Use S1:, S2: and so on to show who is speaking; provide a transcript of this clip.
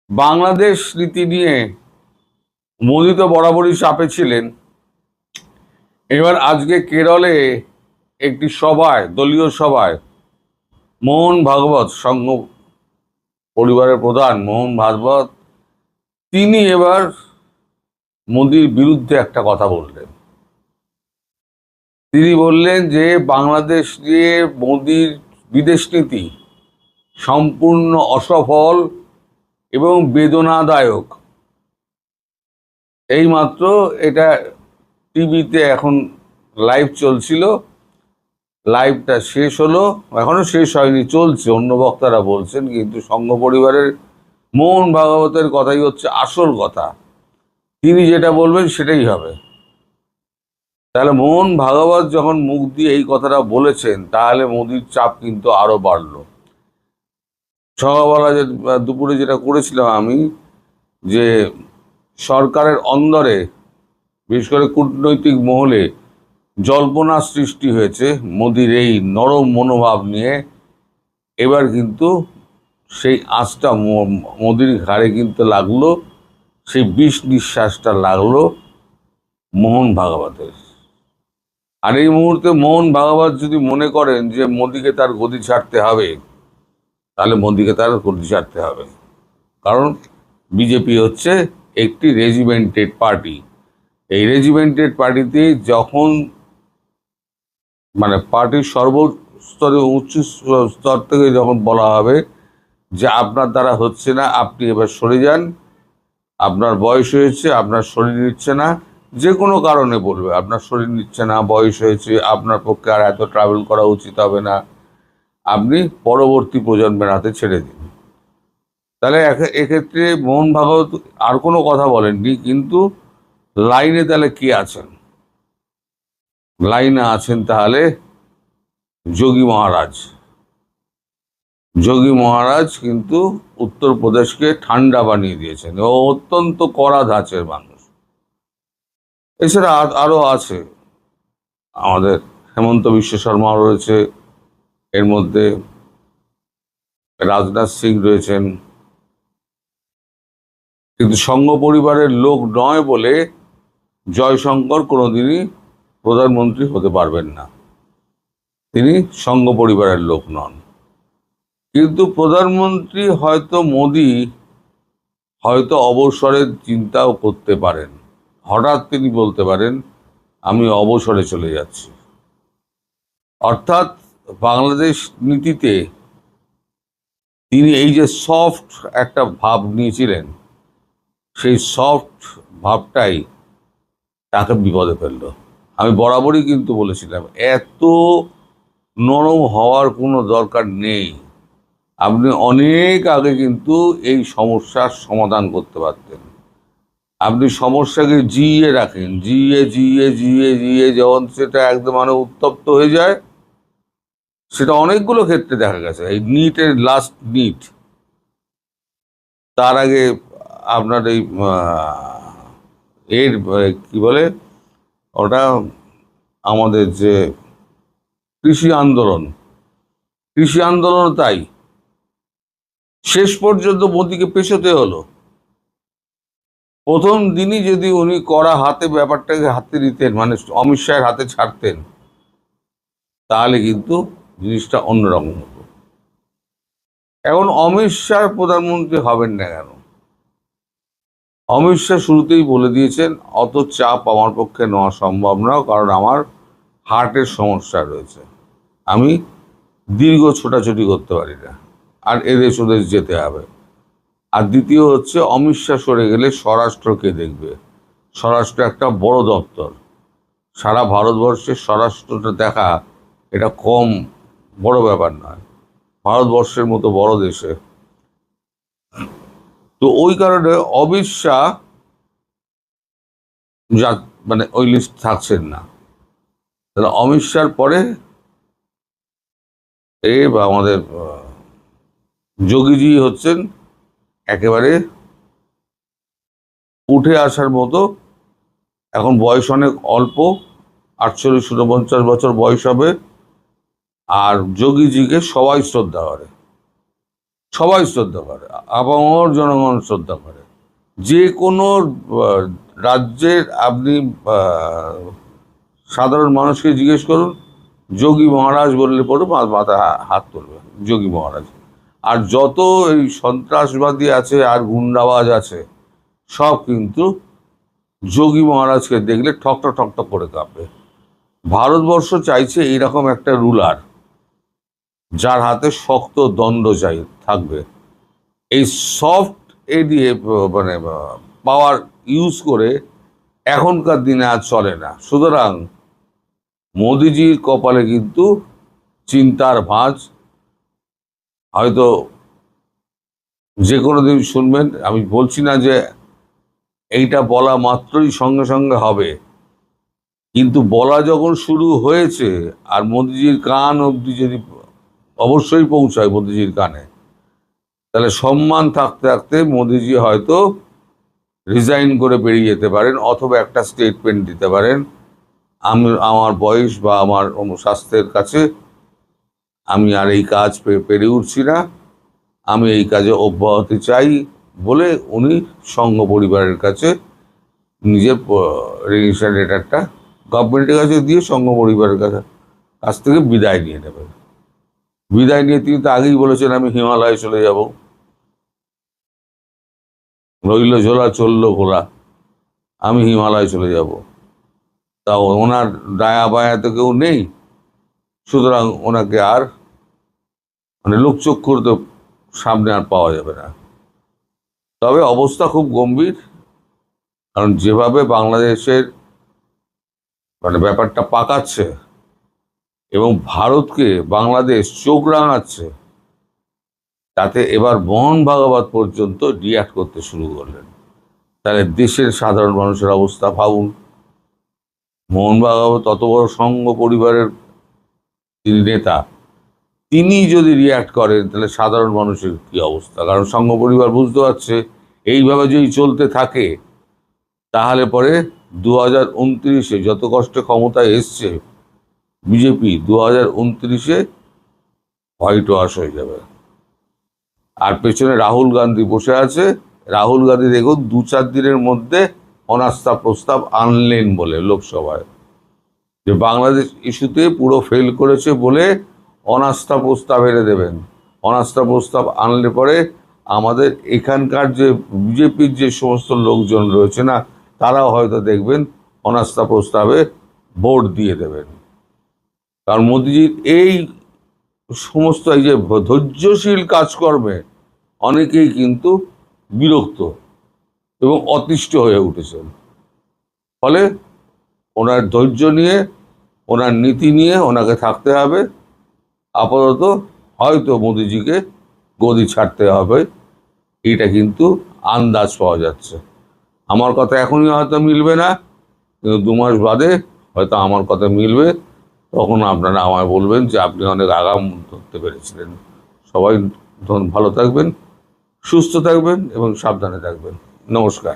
S1: বাংলাদেশ নীতি নিয়ে মোদি তো বরাবরই চাপে ছিলেন। এবার আজকে কেরলে একটি সভায়, দলীয় সভায়, মোহন ভাগবত, সংঘ পরিবারের প্রধান মোহন ভাগবত, তিনি এবার মোদির বিরুদ্ধে একটা কথা বললেন। তিনি বললেন যে বাংলাদেশ নিয়ে মোদির বিদেশ নীতি সম্পূর্ণ অসফল এবং বেদনাদায়ক। এইমাত্র এটা টিভিতে এখন লাইভ চলছিল, লাইভটা শেষ হলো, এখনো শেষ হয়নি, চলছে, অন্য বক্তারা বলছেন, কিন্তু সংঘ পরিবারের মোহন ভাগবতের কথাই হচ্ছে আসল কথা। তিনি যেটা বলবেন সেটাই হবে। তাহলে মোহন ভাগবত যখন মুখ দিয়ে এই কথাটা বলেছেন, তাহলে মোদির চাপ কিন্তু আরো বাড়লো। সকালবেলা দুপুরে যেটা করেছিলাম আমি, যে সরকারের অন্দরে বিশেষ করে কূটনৈতিক মহলে জল্পনা সৃষ্টি হয়েছে মোদির এই নরম মনোভাব নিয়ে। এবার কিন্তু সেই আঁচটা মোদির ঘাড়ে কিন্তু লাগলো, সেই বিষ নিঃশ্বাসটা লাগলো মোহন ভাগবতের। আর এই মুহূর্তে মোহন ভাগবত যদি মনে করেন যে মোদিকে তার গদি ছাড়তে হবে, তাহলে মোদিকে তার গদি ছাড়তে হবে। কারণ বিজেপি হচ্ছে একটি রেজিমেন্টেড পার্টি। এই রেজিমেন্টেড পার্টিতে যখন পার্টির সর্বস্তরে উচ্চ স্তর থেকে যখন বলা হবে যে আপনার দ্বারা হচ্ছে না, আপনি এবার সরে যান, আপনার বয়স হয়েছে, আপনার শরীর নিচ্ছে না, যে কোনো কারণে বলবে আপনার শরীর নিচ্ছে না, বয়স হয়েছে, আপনার পক্ষে আর এত ট্রাভেল করা উচিত হবে না, আপনি পরবর্তী প্রজন্মের হাতে ছেড়ে দিন। তাহলে এক্ষেত্রে মোহন ভাগবত আর কোনো কথা বলেননি, কিন্তু লাইনে তাহলে কে আছেন? লাইনে আছেন তাহলে যোগী মহারাজ। যোগী মহারাজ কিন্তু উত্তরপ্রদেশকে ঠান্ডা বানিয়ে দিয়েছেন। ও অত্যন্ত কড়া ধাঁচের মানুষ। এছাড়া আরো আছে, আমাদের হেমন্ত বিশ্ব শর্মা রয়েছে, এর মধ্যে রাজনাথ সিং রয়েছেন। কিন্তু সংঘ পরিবারের লোক নয় বলে জয়শঙ্কর কোনোদিনই প্রধানমন্ত্রী হতে পারবেন না। তিনি সংঘ পরিবারের লোক নন। কিন্তু প্রধানমন্ত্রী হয়তো মোদি হয়তো অবসরের চিন্তাও করতে পারেন। হঠাৎ তিনি বলতে পারেন আমি অবসরে চলে যাচ্ছি। অর্থাৎ বাংলাদেশ নীতিতে তিনি এই যে সফট একটা ভাব নিয়েছিলেন, সেই সফট ভাবটাই তাকে বিপদে ফেলল। আমি বরাবরই কিন্তু বলেছিলাম এত নরম হওয়ার কোনো দরকার নেই। আপনি অনেক আগে কিন্তু এই সমস্যার সমাধান করতে পারতেন। আপনি সমস্যাকে জিইয়ে রাখেন, জিইয়ে জিইয়ে জিইয়ে জিইয়ে যখন সেটা একদম উত্তপ্ত হয়ে যায়, সেটা অনেকগুলো ক্ষেত্রে দেখা গেছে। এই নিটের লাস্ট নিট, তার আগে আপনার এই এর কি বলে ওটা, আমাদের যে কৃষি আন্দোলন তাই শেষ পর্যন্ত মোদিকে পেছোতে হলো। প্রথম দিনই যদি উনি কড়া হাতে ব্যাপারটাকে হাতে দিতেন, অমিত শাহের হাতে ছাড়তেন, তাহলে কিন্তু জিনিসটা অন্যরকম হতো। এখন অমিত শাহ প্রধানমন্ত্রী হবেন না কেন? অমিত শাহ শুরুতেই বলে দিয়েছেন অত চাপ আমার পক্ষে নেওয়া সম্ভব না, কারণ আমার হার্টের সমস্যা রয়েছে, আমি দীর্ঘ ছোটাছুটি করতে পারি না, আর এদেশ ওদেশ যেতে হবে। আর দ্বিতীয় হচ্ছে অমিত শাহ সরে গেলে স্বরাষ্ট্র কে দেখবে? স্বরাষ্ট্র একটা বড় দপ্তর, সারা ভারতবর্ষের স্বরাষ্ট্রটা দেখা এটা কম বড় ব্যাপার নয়, ভারতবর্ষের মতো বড় দেশে। তো ওই কারণে অমিত শাহ যা ওই লিস্ট থাকছেন না। তাহলে অমিত শাহর পরে আমাদের যোগীজি হচ্ছেন একেবারে উঠে আসার মতো। এখন বয়স অনেক অল্প, 48-49 বছর বয়স হবে, আর যোগীজিকে সবাই শ্রদ্ধা করে। সবাই শ্রদ্ধা করে, আপামর জনগণ শ্রদ্ধা করে। যে কোনো রাজ্যের আপনি সাধারণ মানুষকে জিজ্ঞেস করুন, যোগী মহারাজ বললে পরে মাথায় হাত তুলবে, যোগী মহারাজ। আর যত এই সন্ত্রাসবাদী আছে আর গুন্ডাবাজ আছে, সব কিন্তু যোগী মহারাজকে দেখলে ঠকটা ঠকটা করে কাঁপবে। ভারতবর্ষ চাইছে এইরকম একটা রুলার, যার হাতে শক্ত দণ্ড চাই থাকবে। এই সফট এ দিয়ে মানে পাওয়ার ইউজ করে এখনকার দিনে আর চলে না। সুতরাং মোদিজির কপালে কিন্তু চিন্তার ভাঁজ। হয়তো যে কোনো দিন শুনবেন, আমি বলছি না যে এইটা বলা মাত্রই সঙ্গে সঙ্গে হবে, কিন্তু বলা যখন শুরু হয়েছে আর মোদিজির কান অবধি যদি অবশ্যই পৌঁছায় মোদিজির কানে, তাহলে সম্মান থাকতে থাকতে মোদিজি হয়তো রিজাইন করে বেরিয়ে যেতে পারেন, অথবা একটা স্টেটমেন্ট দিতে পারেন, আমার বয়স বা আমার স্বাস্থ্যের কাছে আমি আর এই কাজ পেরে উঠছি না, আমি এই কাজে অব্যাহতি চাই বলে উনি সংঘ পরিবারের কাছে নিজের রেজিস্ট্রেশন লেটারটা গভর্নমেন্টের কাছে দিয়ে সংঘ পরিবারের কাছ থেকে বিদায় নিয়ে নেবেন। বিদায় নিয়ে তিনি তো আগেই বলেছেন আমি হিমালয়ে চলে যাব, রইল ঝোলা চললো ঘোলা, আমি হিমালয়ে চলে যাব। তা ওনার দায়া বায়া তো কেউ নেই, সুতরাং ওনাকে আর মানে লোকচক্ষুর তো সামনে আর পাওয়া যাবে না। তবে অবস্থা খুব গম্ভীর, কারণ যেভাবে বাংলাদেশের মানে ব্যাপারটা পাকাচ্ছে এবং ভারতকে বাংলাদেশ চোখ রাঙাচ্ছে, তাতে এবার মোহন ভাগবত পর্যন্ত রিয়াক্ট করতে শুরু করলেন। তাহলে দেশের সাধারণ মানুষের অবস্থা ভাবুন। মোহন ভাগবত অত বড় সংঘ পরিবারের তিনি নেতা, তিনি যদি রিয়াক্ট করেন তাহলে সাধারণ মানুষের কি অবস্থা? কারণ সংঘ পরিবার বুঝতে পারছে এইভাবে যদি চলতে থাকে তাহলে পরে 2029-এ যত কষ্টে ক্ষমতায় এসছে বিজেপি, 2029-এ হোয়াইট ওয়াশ হয়ে যাবে। আর পেছনে রাহুল গান্ধী বসে আছে। রাহুল গান্ধী দেখুন 2-4 দিনের মধ্যে অনাস্থা প্রস্তাব আনলেন বলে লোকসভায়, যে বাংলাদেশ ইস্যুতে পুরো ফেল করেছে বলে অনাস্থা প্রস্তাব এনে দেবেন। অনাস্থা প্রস্তাব আনলে পরে আমাদের এখানকার যে বিজেপির যে সমস্ত লোকজন রয়েছে না, তারাও হয়তো দেখবেন অনাস্থা প্রস্তাবে ভোট দিয়ে দেবেন। কারণ মোদিজির এই সমস্ত এই যে ধৈর্যশীল কাজকর্মে অনেকেই কিন্তু বিরক্ত এবং অতিষ্ঠ হয়ে উঠেছেন। ফলে ওনার ধৈর্য নিয়ে, ওনার নীতি নিয়ে ওনাকে থাকতে হবে। আপাতত হয়তো মোদিজিকে গদি ছাড়তে হবে, এটা কিন্তু আন্দাজ পাওয়া যাচ্ছে। আমার কথা এখনই হয়তো মিলবে না, কিন্তু 2 মাস বাদে হয়তো আমার কথা মিলবে। তখন আপনারা আমায় বলবেন যে আপনি অনেক আগাম ধরতে পেরেছিলেন। সবাই ভালো থাকবেন, সুস্থ থাকবেন এবং সাবধানে থাকবেন। নমস্কার।